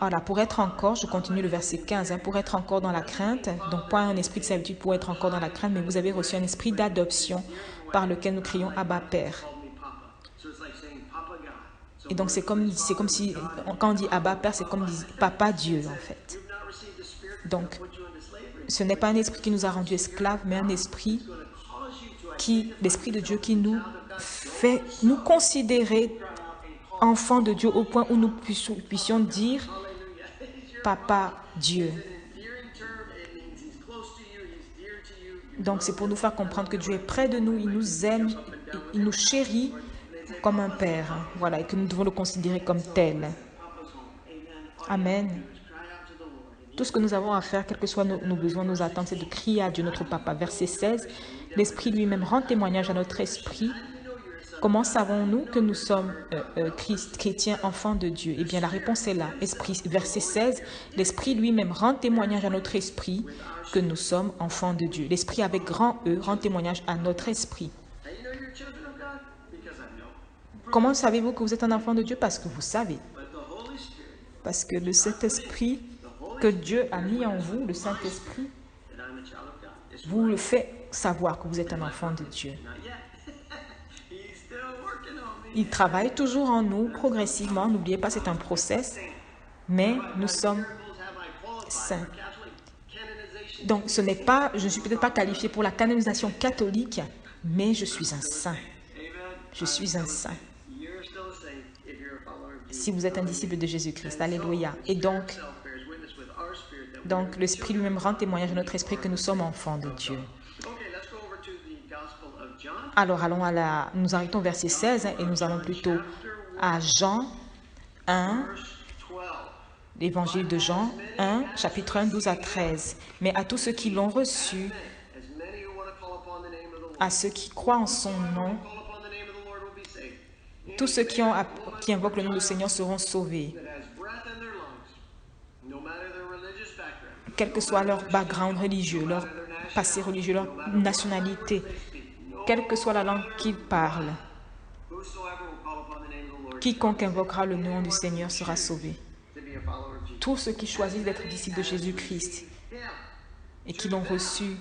Voilà, pour être encore, je continue le verset 15, pour être encore dans la crainte, donc pas un esprit de servitude pour être encore dans la crainte, mais vous avez reçu un esprit d'adoption par lequel nous crions Abba Père. Et donc c'est comme si, quand on dit Abba Père, c'est comme Papa Dieu en fait. Donc, ce n'est pas un esprit qui nous a rendus esclaves, mais un esprit l'esprit de Dieu qui nous fait nous considérer enfants de Dieu au point où nous puissions dire Papa Dieu. Donc c'est pour nous faire comprendre que Dieu est près de nous, il nous aime, il nous chérit comme un père, voilà, et que nous devons le considérer comme tel. Amen. Tout ce que nous avons à faire, quels que soient nos besoins, nos attentes, c'est de crier à Dieu notre Papa. Verset 16, l'Esprit lui-même rend témoignage à notre esprit. Comment savons-nous que nous sommes chrétiens, enfants de Dieu? Eh bien, la réponse est là. Verset 16, l'Esprit lui-même rend témoignage à notre esprit que nous sommes enfants de Dieu. L'Esprit avec grand E rend témoignage à notre esprit. Comment savez-vous que vous êtes un enfant de Dieu? Parce que vous savez. Parce que le Saint-Esprit que Dieu a mis en vous, le Saint-Esprit, vous le fait savoir que vous êtes un enfant de Dieu. Il travaille toujours en nous, progressivement. N'oubliez pas, c'est un process, mais nous sommes saints. Donc, ce n'est pas, je ne suis peut-être pas qualifié pour la canonisation catholique, mais je suis un saint. Je suis un saint. Si vous êtes un disciple de Jésus-Christ, alléluia. Et donc l'Esprit lui-même rend témoignage à notre esprit que nous sommes enfants de Dieu. Alors, nous arrêtons au verset 16 et nous allons plutôt à Jean 1, verse 12. l'évangile de Jean 1, chapitre 1, 12 à 13. Mais à tous ceux qui l'ont reçu, As many who want to call upon the name of the Lord. à ceux qui croient en son nom, Call upon the name of the Lord will be saved. tous ceux qui invoquent le nom du Seigneur seront sauvés. That has breath in their lungs, no matter their religious background, Quel que soit leur background religieux, leur passé religieux, leur nationalité, quelle que soit la langue qu'ils parlent, whosoever will call upon the name of the Lord quiconque invoquera le nom du Seigneur sera sauvé. to be a follower of Jesus. Tous ceux qui choisissent d'être disciples de Jésus-Christ et qui l'ont reçu,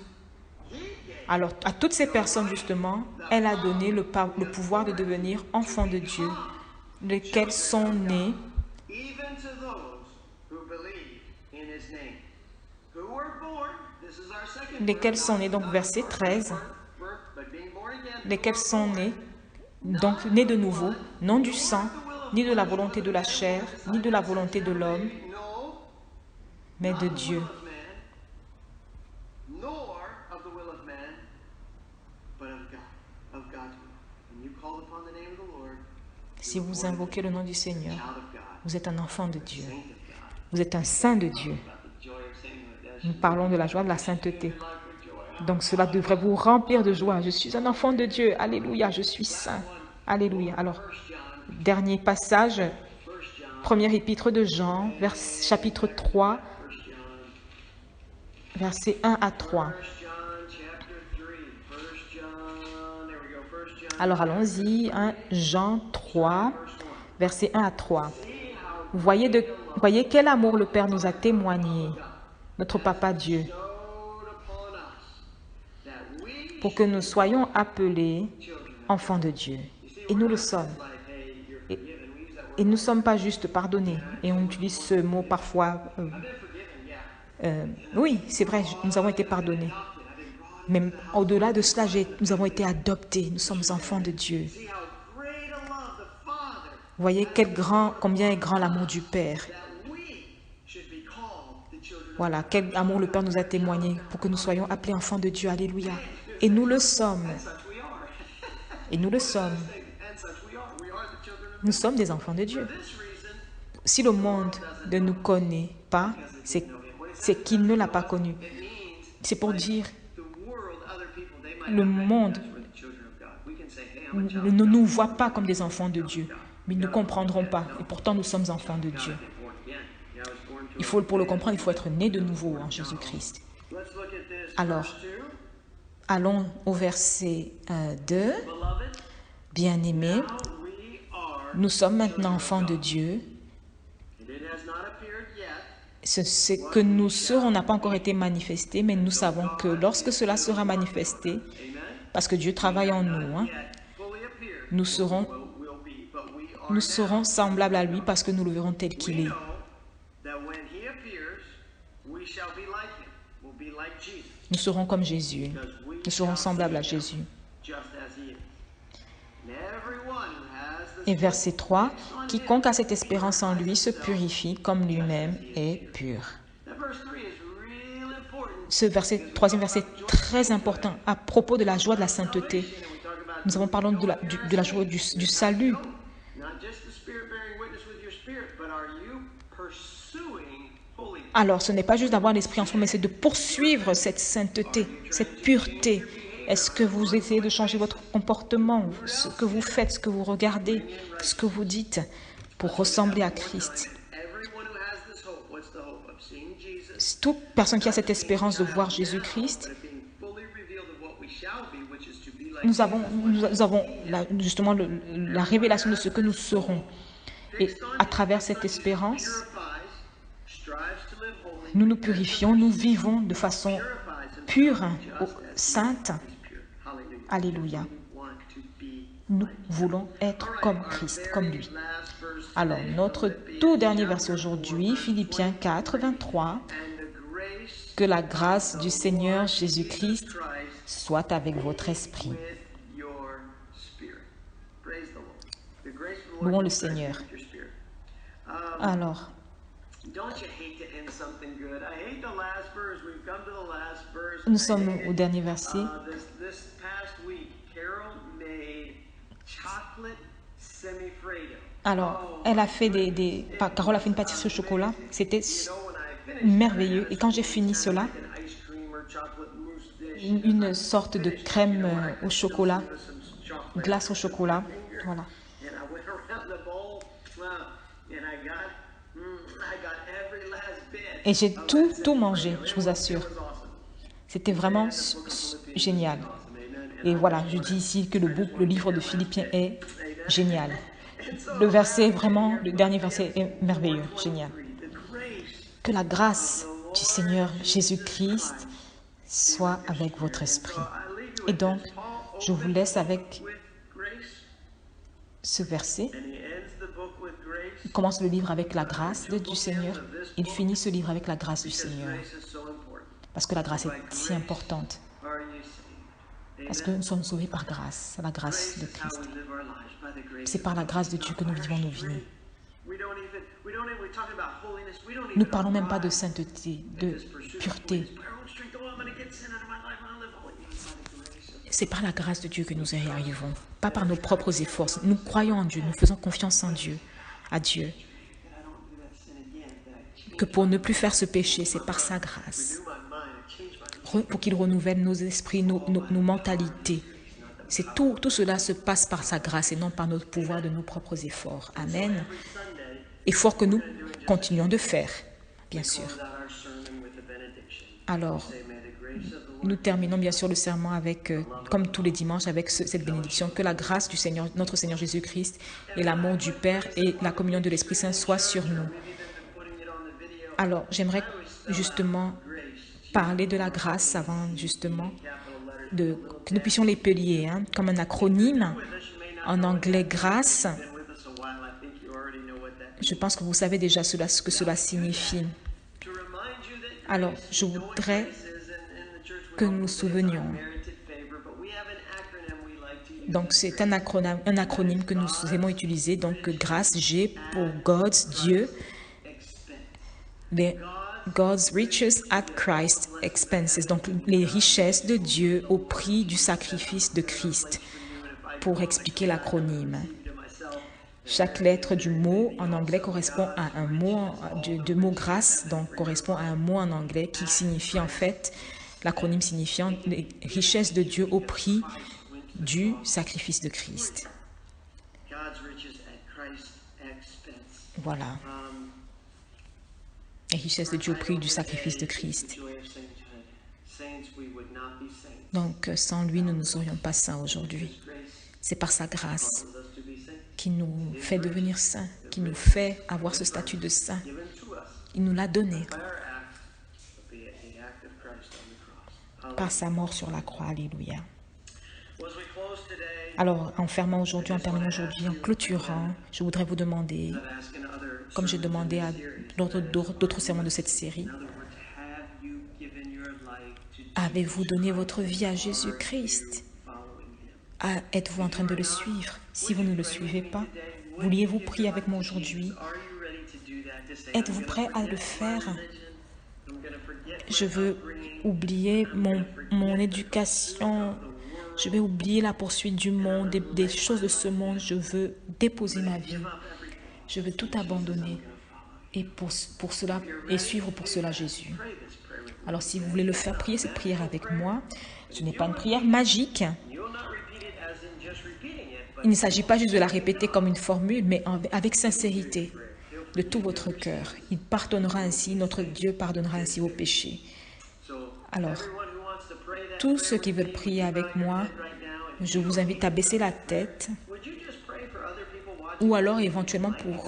alors à toutes ces personnes justement, elle a donné le pouvoir de devenir enfants de Dieu, lesquels sont nés, Even to those who believe in his name, who were born, this is our second lesquels sont nés, donc verset 13, birth, but being born again, lesquels sont nés, donc nés de nouveau, non du sang, ni de la volonté de la chair, ni de la volonté de l'homme, no, mais de Dieu. of man, nor of the will of man, but of God, of God's will. When you call upon the name of the Lord, Si vous invoquez le nom du Seigneur, child of God, vous êtes un enfant de Dieu. saint of God. Vous êtes un saint de Dieu. The joy of sainthood. Nous parlons de la joie de la sainteté. Life with joy. Donc cela devrait vous remplir de joie. Je suis un enfant de Dieu. Alléluia, je suis saint. Alléluia. Alors, dernier passage, première épître de Jean, chapitre 3, versets 1 à 3. 1 John chapter 3. 1 John, there we go. 1 John Alors allons-y, 1 Jean 3, versets 1 à 3. Voyez quel amour le Père nous a témoigné, notre Papa Dieu, bestowed upon us that we pour que nous soyons appelés enfants de Dieu. Et nous le sommes. like, hey, you're Et, forgiven. We use that word et nous ne sommes pas juste pardonnés. Et on utilise ce mot parfois. forgiven, yeah. Oui, c'est vrai, nous avons été pardonnés. Mais au-delà de cela, nous avons été adoptés. Nous sommes enfants de Dieu. See how great a love the Father Voyez combien est grand l'amour du Père. that we should be called the children of Voilà, quel amour le Père nous a témoigné pour que nous soyons appelés enfants de Dieu. Alléluia. Et nous le sommes. such we are. Et nous le sommes. And such we are. We are the children of Nous sommes des enfants de Dieu. this reason. Si le monde ne nous connaît pas, c'est qu'il ne l'a pas connu. C'est pour dire, The world, other people, they might le not monde recognize we're the children of God. We can say, hey, I'm a child ne nous voit pas comme des enfants de Dieu. Mais ils ne comprendront pas. Et pourtant, nous sommes enfants de Dieu. born again. Yeah, I was born to Pour le comprendre, il faut être né de nouveau en Jésus-Christ. Let's look at this. Alors, Verse 2. allons au verset 2. Beloved, Bien-aimés, now we are, nous sommes maintenant enfants de Dieu. and it has not appeared yet, Ce que nous serons n'a pas encore été manifesté, mais nous savons que lorsque cela sera manifesté, amen, parce que Dieu travaille en nous, yet fully appeared, nous serons will be, but we are Nous serons semblables à lui parce que nous le verrons tel qu'il est. know that when he appears, we shall be like him. We'll be like Jesus, Nous serons comme Jésus. because we Nous serons shall semblables à see him Jésus. just as he is. And everyone who has Et this verset 3, quiconque a cette espérance en lui se purifie comme lui-même est pur. that verse 3 is really important. Ce troisième verset est très important à propos de la joie de la sainteté. And we talk about Nous avons parlé de la joie du salut. not just the Spirit bearing witness with your spirit, but are you pursuing holiness? Alors, ce n'est pas juste d'avoir l'esprit en soi, mais c'est de poursuivre cette sainteté, cette pureté. Est-ce que vous essayez de changer votre comportement, ce que vous faites, ce que vous regardez, ce que vous dites, pour ressembler à Christ? Everyone who has this hope, what's the hope? Of seeing Jesus, Toute personne qui a cette espérance de voir Jésus-Christ, but of being fully revealed of what we shall be, which is to be like nous avons justement la révélation de ce que nous serons. Et à travers cette espérance, purifies, strives to live holy, nous nous purifions, nous vivons de façon purifies pure, sainte. himself pure. Hallelujah. Alléluia. We want to be. Nous voulons être comme Christ, comme lui. Last verse Alors, today, notre tout dernier verset aujourd'hui, Philippiens 4, 23, and the grace que la grâce du Seigneur Jésus-Christ Christ soit avec votre esprit. with your spirit. Praise the Lord. The grace of the Lord Louons le is present Seigneur. with your spirit. Alors, Don't you hate to end something good? I hate the last verse. We've come to the last verse. nous I sommes hate au it. dernier verset. This past week, Carol made chocolate Alors, elle a fait Carole a fait une pâtisserie au chocolat. C'était merveilleux. Et quand j'ai fini cela, une sorte de crème au chocolat, glace au chocolat, voilà. Et j'ai tout mangé, je vous assure. C'était vraiment génial. Et voilà, je dis ici que le livre de Philippiens est génial. Le dernier verset est merveilleux, génial. Que la grâce du Seigneur Jésus-Christ soit avec votre esprit. Et donc, je vous laisse avec ce verset. Il commence le livre avec la grâce du Seigneur. Il finit ce livre avec la grâce du Seigneur. Parce que la grâce est si importante. Parce que nous sommes sauvés par grâce, la grâce de Christ. C'est par la grâce de Dieu que nous vivons nos vies. Nous ne parlons même pas de sainteté, de pureté. C'est par la grâce de Dieu que nous y arrivons, pas par nos propres efforts. Nous croyons en Dieu, nous faisons confiance en Dieu, à Dieu. Que pour ne plus faire ce péché, c'est par sa grâce. Pour qu'il renouvelle nos esprits, nos mentalités. Tout cela se passe par sa grâce et non par notre pouvoir de nos propres efforts. Amen. Efforts que nous continuons de faire, bien sûr. Alors, nous terminons bien sûr le serment avec, comme tous les dimanches, avec cette bénédiction. Que la grâce du Seigneur, notre Seigneur Jésus-Christ et l'amour du Père et la communion de l'Esprit Saint soient sur nous. Alors, j'aimerais justement parler de la grâce avant justement que nous puissions l'épeler comme un acronyme en anglais grâce. Je pense que vous savez déjà ce que cela signifie. Alors, je voudrais que nous nous souvenions. Donc, c'est un acronyme que nous aimons utiliser. Donc, grâce, G pour God's, Dieu. God's riches at Christ's expenses. Donc, les richesses de Dieu au prix du sacrifice de Christ. Pour expliquer l'acronyme. Chaque lettre du mot en anglais correspond à un mot, de mot grâce, donc correspond à un mot en anglais qui signifie en fait, l'acronyme signifiant les richesses de Dieu au prix du sacrifice de Christ. Voilà. Les richesses de Dieu au prix du sacrifice de Christ. Donc, sans lui, nous ne serions pas saints aujourd'hui. C'est par sa grâce qui nous fait devenir saints, qui nous fait avoir ce statut de saint. Il nous l'a donné par sa mort sur la croix. Alléluia. Alors, en terminant aujourd'hui, en clôturant, je voudrais vous demander, comme j'ai demandé à d'autres sermons de cette série, avez-vous donné votre vie à Jésus-Christ? Êtes-vous en train de le suivre? Si vous ne le suivez pas, vouliez-vous prier avec moi aujourd'hui? Êtes-vous prêt à le faire? Je veux oublier mon éducation. Je vais oublier la poursuite du monde, des choses de ce monde. Je veux déposer ma vie. Je veux tout abandonner et pour cela et suivre pour cela Jésus. Alors, si vous voulez le faire, prier cette prière avec moi. Ce n'est pas une prière magique. Il ne s'agit pas juste de la répéter comme une formule, mais avec sincérité, de tout votre cœur. Il pardonnera ainsi, notre Dieu pardonnera ainsi vos péchés. Alors, tous ceux qui veulent prier avec moi, je vous invite à baisser la tête, ou alors éventuellement, vous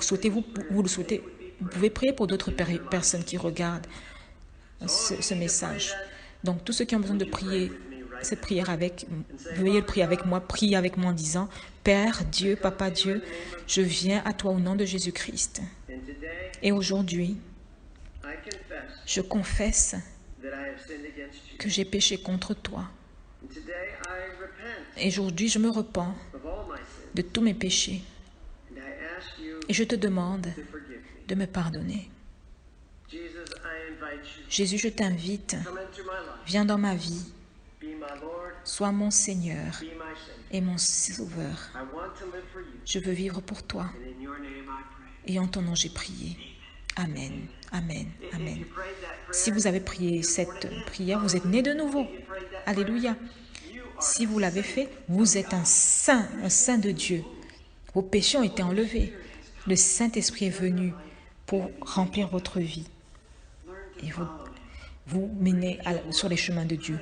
le souhaitez, vous pouvez prier pour d'autres personnes qui regardent ce message. Donc, tous ceux qui ont besoin de prier cette prière veuillez le prier avec moi, priez avec moi en disant, Père Dieu, Papa Dieu, je viens à toi au nom de Jésus-Christ. Et aujourd'hui, je confesse que j'ai péché contre toi. Et aujourd'hui, je me repens de tous mes péchés. Et je te demande de me pardonner. Jésus, je t'invite, viens dans ma vie, Sois mon Seigneur Be my Savior. et mon Sauveur. I want to live for you. Je veux vivre pour toi. And in your name I pray. Et en ton nom, j'ai prié. Amen, amen, If amen. you prayed that prayer, Si vous avez prié cette prière, vous êtes né de nouveau. Alléluia. you are Si vous l'avez fait, vous êtes un saint de Dieu. Vos péchés ont été enlevés. Le Saint-Esprit est venu pour remplir votre vie. Et vous menez sur les chemins de Dieu.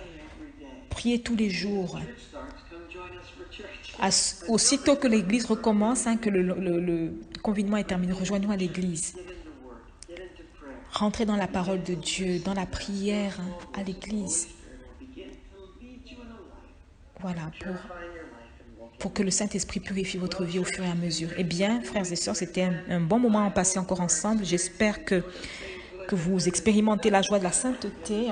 Priez tous les jours. starts. Come join us for church. Aussitôt que l'église recommence, que le confinement est terminé, rejoignons à l'église. Get into word. Get into prayer. Rentrez dans la parole de Dieu, dans la prière à l'église. Spirit will begin to lead you in a life. Voilà, Find your life and walk. pour que le Saint-Esprit purifie votre vie au fur et à mesure. Eh bien, frères et sœurs, c'était un bon moment à passer encore ensemble. J'espère que vous expérimentez la joie de la sainteté,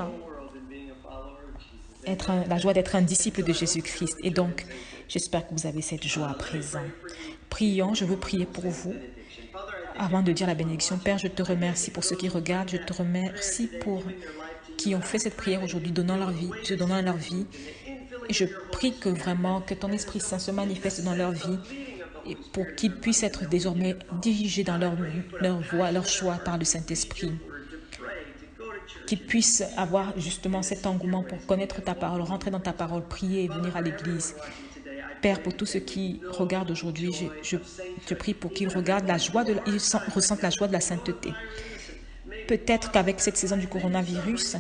la joie d'être un disciple de Jésus-Christ. Et donc, j'espère que vous avez cette joie à présent. Prions, je veux prier pour vous. Avant de dire la bénédiction, Père, je te remercie pour ceux qui regardent. Je te remercie pour qui ont fait cette prière aujourd'hui, donnant leur vie. Et je prie que vraiment, que ton Esprit Saint se manifeste dans leur vie et pour qu'ils puissent être désormais dirigés dans leur voie, leur choix par le Saint-Esprit. Qu'ils puissent avoir justement cet engouement pour connaître ta parole, rentrer dans ta parole, prier et venir à l'église. Père, pour tous ceux qui regardent aujourd'hui, je prie pour qu'ils regardent ressentent la joie de la sainteté. Peut-être qu'avec cette saison du coronavirus,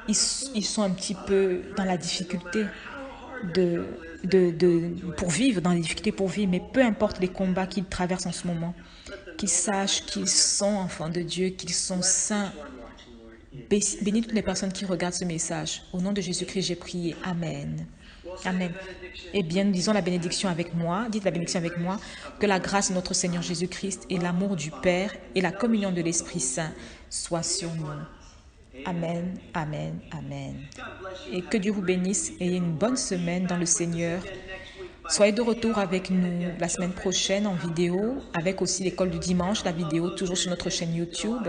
ils sont un petit peu dans la difficulté pour vivre, mais peu importe les combats qu'ils traversent en ce moment, qu'ils sachent qu'ils sont enfants de Dieu, qu'ils sont saints. Bénis toutes les personnes qui regardent ce message. Au nom de Jésus-Christ, j'ai prié. Amen. Amen. Eh bien, nous disons la bénédiction avec moi. Dites la bénédiction avec moi. Que la grâce de notre Seigneur Jésus-Christ et l'amour du Père et la communion de l'Esprit Saint soient sur nous. Amen, amen, amen. Et que Dieu vous bénisse et ayez une bonne semaine dans le Seigneur. Soyez de retour avec nous la semaine prochaine en vidéo, avec aussi l'école du dimanche, la vidéo, toujours sur notre chaîne YouTube.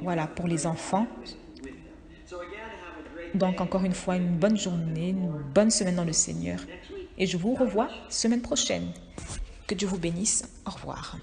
Voilà, pour les enfants. Donc, encore une fois, une bonne journée, une bonne semaine dans le Seigneur. Et je vous revois semaine prochaine. Que Dieu vous bénisse. Au revoir.